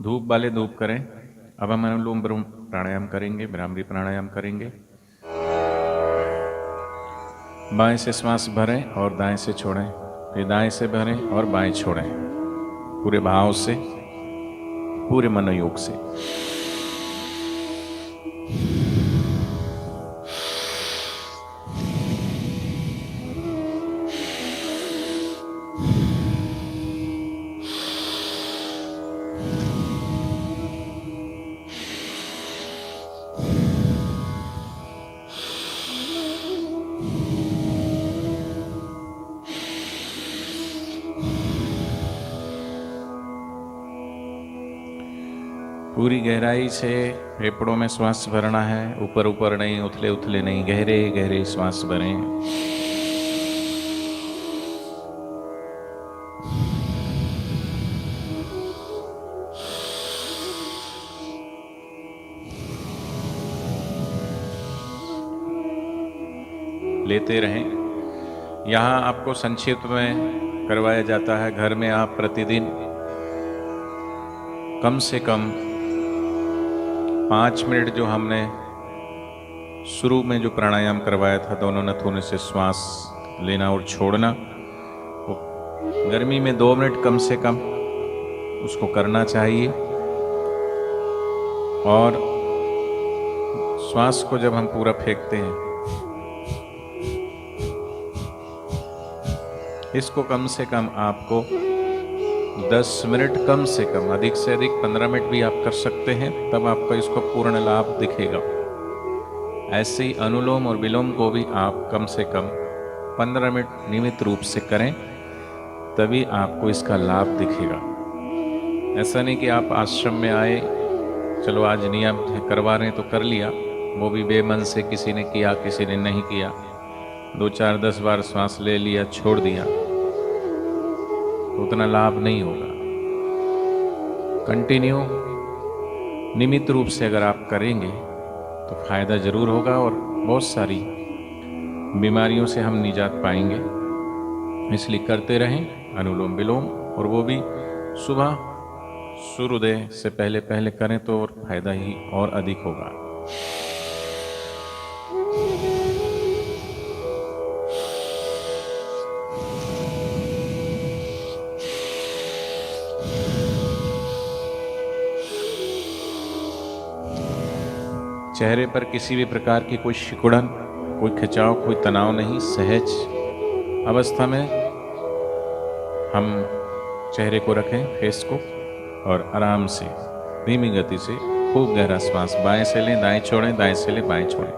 धूप वाले धूप करें। अब हम अनुलोम विलोम प्राणायाम करेंगे, भ्रामरी प्राणायाम करेंगे। बाएं से श्वास भरें और दाएं से छोड़ें, फिर दाएं से भरें और बाएं छोड़ें, पूरे भाव से, पूरे मनोयोग से। पूरी गहराई से फेफड़ों में श्वास भरना है, ऊपर ऊपर नहीं, उथले उथले नहीं, गहरे गहरे श्वास भरें। लेते रहें। यहाँ आपको संक्षिप्त में करवाया जाता है। घर में आप प्रतिदिन कम से कम 5 मिनट, जो हमने शुरू में जो प्राणायाम करवाया था, दोनों नथुने से श्वास लेना और छोड़ना, वो गर्मी में 2 मिनट कम से कम उसको करना चाहिए। और श्वास को जब हम पूरा फेंकते हैं, इसको कम से कम आपको 10 मिनट, कम से कम, अधिक से अधिक 15 मिनट भी आप कर सकते हैं, तब आपको इसको पूर्ण लाभ दिखेगा। ऐसे ही अनुलोम और विलोम को भी आप कम से कम 15 मिनट नियमित रूप से करें, तभी आपको इसका लाभ दिखेगा। ऐसा नहीं कि आप आश्रम में आए, चलो आज नियम करवा रहे हैं तो कर लिया, वो भी बेमन से, किसी ने किया किसी ने नहीं किया, 2 4 10 बार श्वास ले लिया छोड़ दिया, तो उतना लाभ नहीं होगा। कंटिन्यू नियमित रूप से अगर आप करेंगे तो फायदा जरूर होगा और बहुत सारी बीमारियों से हम निजात पाएंगे। इसलिए करते रहें अनुलोम विलोम, और वो भी सुबह सूर्योदय से पहले पहले करें तो और फायदा ही और अधिक होगा। चेहरे पर किसी भी प्रकार की कोई सिकुड़न, कोई खिंचाव, कोई तनाव नहीं। सहज अवस्था में हम चेहरे को रखें, फेस को, और आराम से धीमी गति से खूब गहरा श्वास बाएं से लें, दाएं छोड़ें, दाएं से लें, बाएं छोड़ें।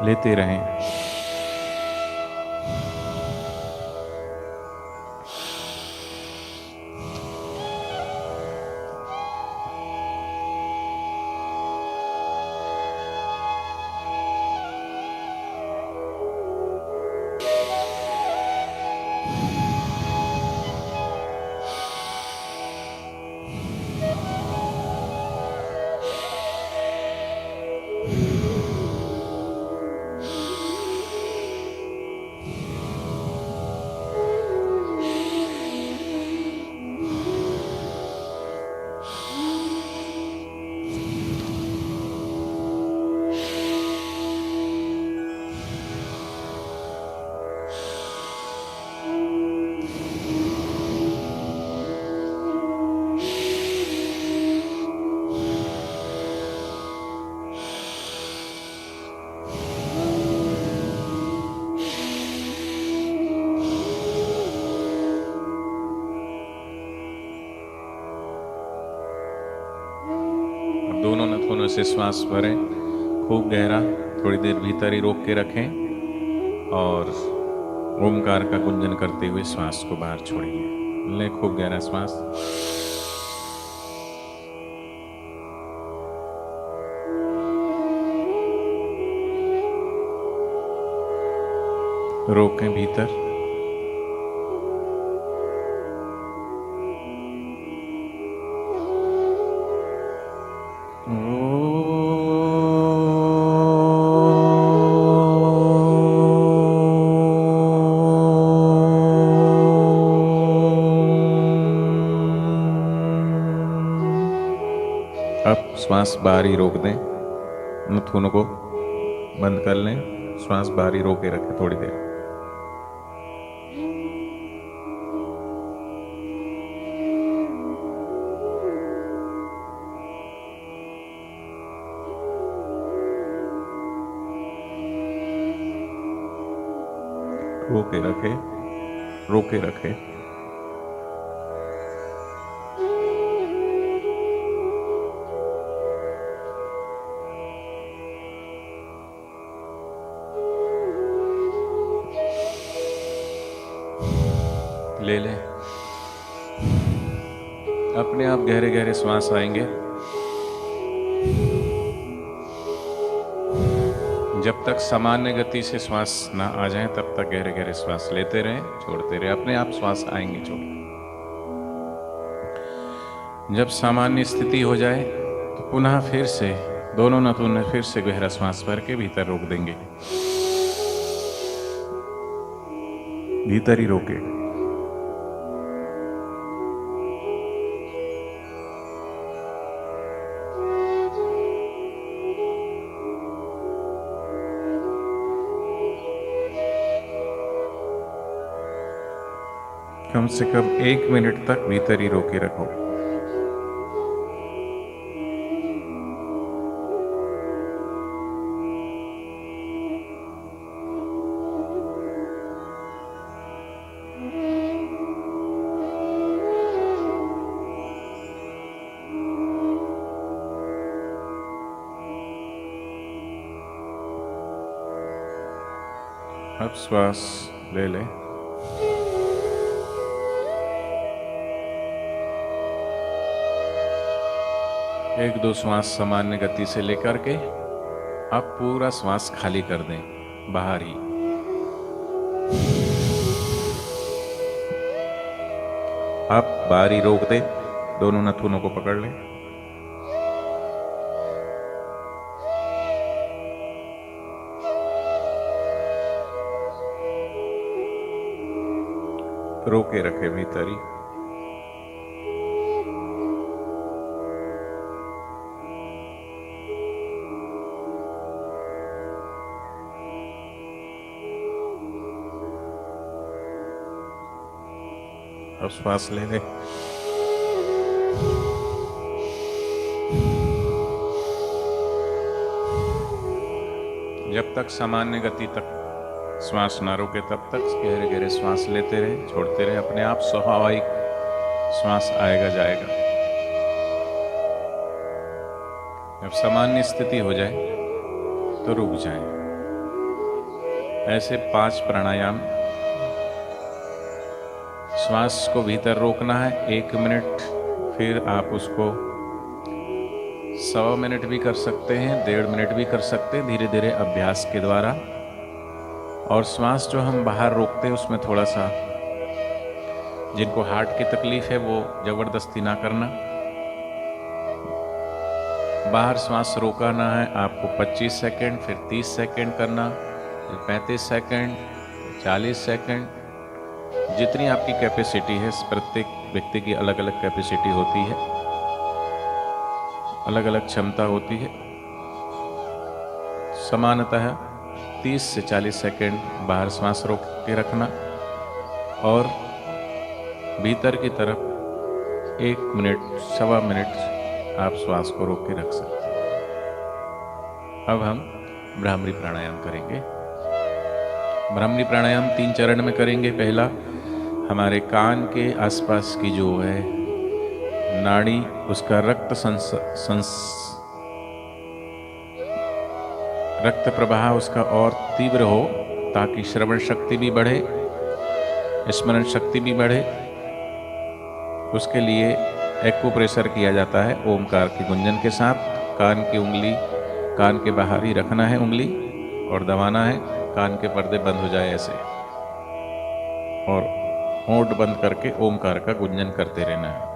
लेते रहें। दोनों नथुनों से श्वास भरें खूब गहरा, थोड़ी देर भीतर ही रोक के रखें और ओमकार का गुंजन करते हुए श्वास को बाहर छोड़िए। लें खूब गहरा श्वास। रोकें भीतर। श्वास बाहर ही रोक दें, नाखूनों को बंद कर लें, श्वास बाहर ही रोके रखें थोड़ी देर। रोके रखे, रोके रखे। ले लें, अपने आप गहरे गहरे श्वास आएंगे। जब तक सामान्य गति से श्वास ना आ जाए तब तक गहरे गहरे श्वास लेते रहें, छोड़ते रहें, अपने आप श्वास आएंगे छोड़। जब सामान्य स्थिति हो जाए तो पुनः फिर से दोनों नाखून फिर से गहरा श्वास भर के भीतर रोक देंगे, भीतर ही रोके। कम से कम 1 मिनट तक भीतर ही रोके रखो। अब श्वास ले लें। एक दो श्वास सामान्य गति से लेकर के अब पूरा श्वास खाली कर दें, बाहर ही। आप बाहर ही रोक दें, दोनों नाखूनों को पकड़ लें। रोके रखे भीतर ही। अब श्वास ले लें। जब तक सामान्य गति तक श्वास ना रोके तब तक गहरे गहरे श्वास लेते रहे, छोड़ते रहे, अपने आप स्वाभाविक श्वास आएगा जाएगा। जब सामान्य स्थिति हो जाए तो रुक जाए। ऐसे 5 प्राणायाम। श्वास को भीतर रोकना है 1 मिनट, फिर आप उसको 1.25 मिनट भी कर सकते हैं, 1.5 मिनट भी कर सकते हैं, धीरे धीरे अभ्यास के द्वारा। और श्वास जो हम बाहर रोकते हैं उसमें थोड़ा सा, जिनको हार्ट की तकलीफ है वो जबरदस्ती ना करना। बाहर श्वास रोकाना है आपको 25 सेकंड, फिर 30 सेकंड करना, फिर 35 सेकंड, 40 सेकंड, जितनी आपकी कैपेसिटी है। प्रत्येक व्यक्ति की अलग अलग कैपेसिटी होती है, अलग अलग क्षमता होती है। समानतः 30 से 40 सेकंड बाहर श्वास रोक के रखना और भीतर की तरफ 1 मिनट 1.25 मिनट आप श्वास को रोक के रख सकते हैं। अब हम भ्रामरी प्राणायाम करेंगे। भ्रामरी प्राणायाम 3 चरण में करेंगे। पहला, हमारे कान के आसपास की जो है नाड़ी, उसका रक्त प्रवाह उसका और तीव्र हो, ताकि श्रवण शक्ति भी बढ़े, स्मरण शक्ति भी बढ़े। उसके लिए एक्यूप्रेशर किया जाता है ओमकार की गुंजन के साथ। कान की उंगली कान के बाहर ही रखना है उंगली और दबाना है, कान के पर्दे बंद हो जाए ऐसे, और होंठ बंद करके ओमकार का गुंजन करते रहना है।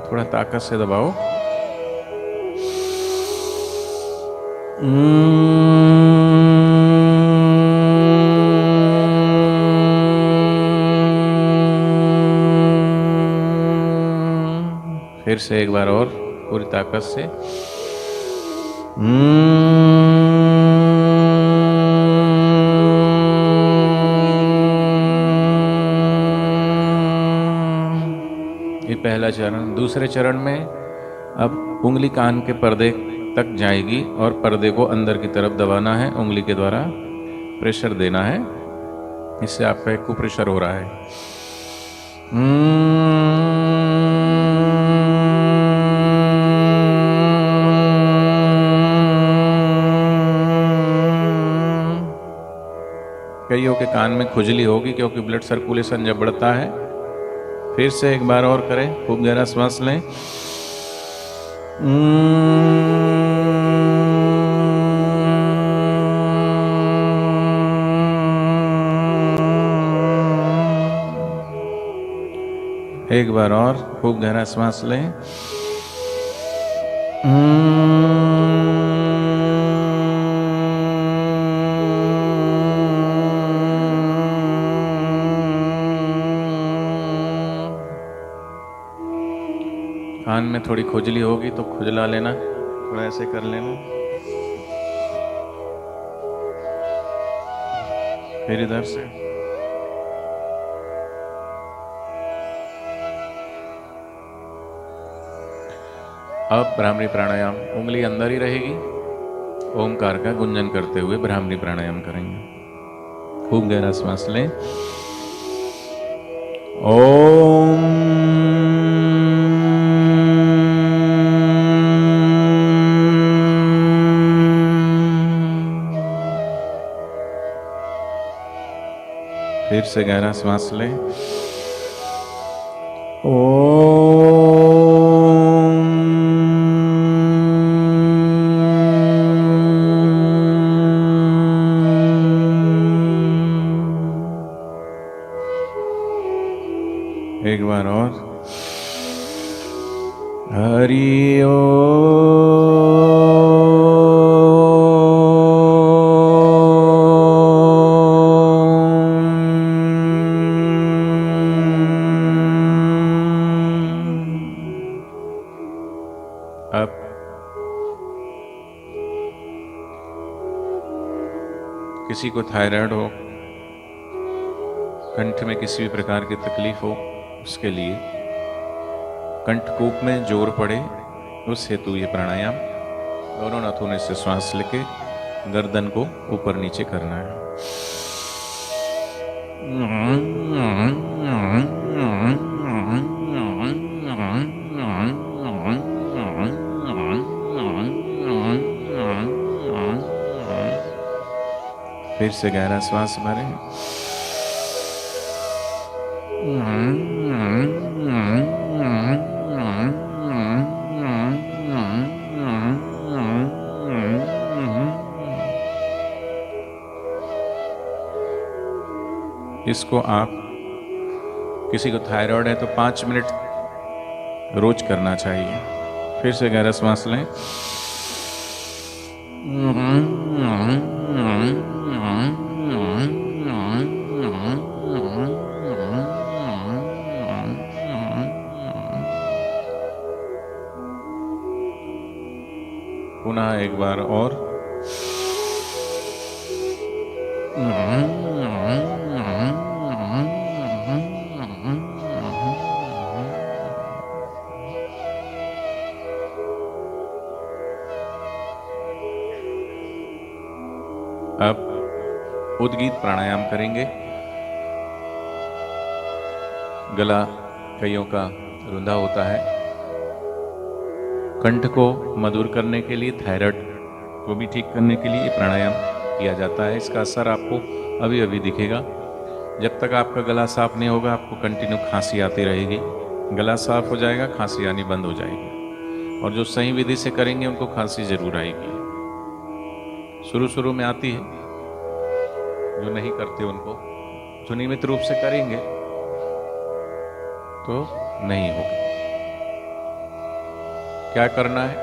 थोड़ा ताकत से दबाओ। फिर से एक बार और पूरी ताकत से। ये पहला चरण। दूसरे चरण में अब उंगली कान के पर्दे तक जाएगी और पर्दे को अंदर की तरफ दबाना है, उंगली के द्वारा प्रेशर देना है। इससे आपका एक कुप्रेशर हो रहा है। कईयों के कान में खुजली होगी क्योंकि ब्लड सर्कुलेशन जब बढ़ता है। फिर से एक बार और करें, खूब गहरा सांस लें। एक बार और खूब गहरा सांस लें। कान में थोड़ी खुजली होगी तो खुजला लेना, थोड़ा ऐसे कर लेना। फिर इधर से। अब भ्रामरी प्राणायाम, उंगली अंदर ही रहेगी। ओमकार का गुंजन करते हुए भ्रामरी प्राणायाम करेंगे। खूब गहरा सांस लें। ओम फिर से गहरा सांस लें। एक बार और। हरि अब किसी को थायराइड हो, कंठ में किसी भी प्रकार की तकलीफ हो, उसके लिए कंठकूप में जोर पड़े उस हेतु ये प्राणायाम। दोनों नाथुने से श्वास लेके गर्दन को ऊपर नीचे करना है। फिर से गहरा श्वास भरें। इसको आप, किसी को थायराइड है तो 5 मिनट रोज करना चाहिए। फिर से गहरा श्वास लें। पुनः एक बार और। अब उद्गीत प्राणायाम करेंगे। गला कईयों का रुंधा होता है। कंठ को मधुर करने के लिए, थायराइड को भी ठीक करने के लिए प्राणायाम किया जाता है। इसका असर आपको अभी अभी दिखेगा। जब तक आपका गला साफ नहीं होगा आपको कंटिन्यू खांसी आती रहेगी। गला साफ हो जाएगा, खांसी आनी बंद हो जाएगी। और जो सही विधि से करेंगे उनको खांसी जरूर आएगी। शुरू शुरू में आती है, जो नहीं करते उनको, जो नियमित रूप से करेंगे तो नहीं होगी। क्या करना है?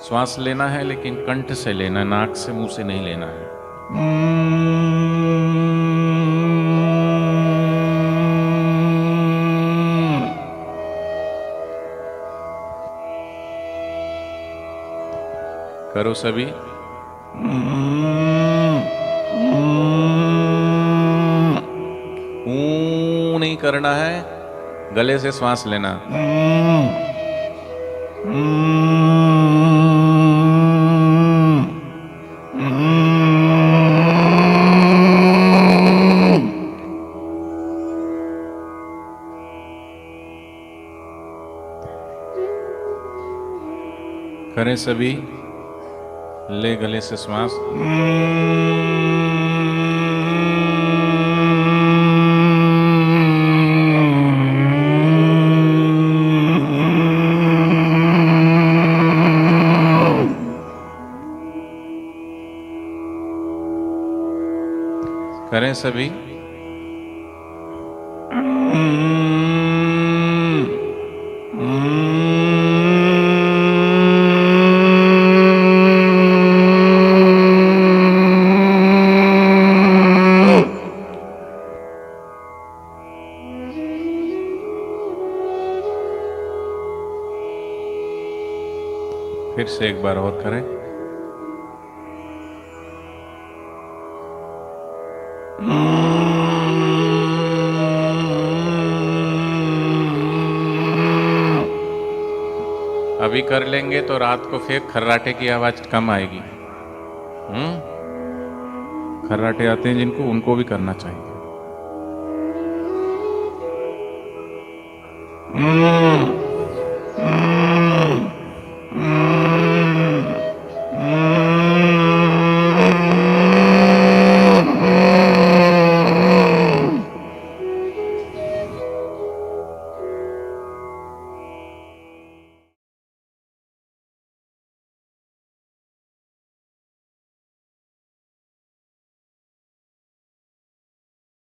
श्वास लेना है लेकिन कंठ से लेना है, नाक से मुंह से नहीं लेना है। करो सभी। ऊ नहीं करना है, गले से श्वास लेना। करें सभी, ले गले से श्वास। करें सभी। फिर से एक बार और करें। अभी कर लेंगे तो रात को फिर खर्राटे की आवाज कम आएगी। खर्राटे आते हैं जिनको, उनको भी करना चाहिए।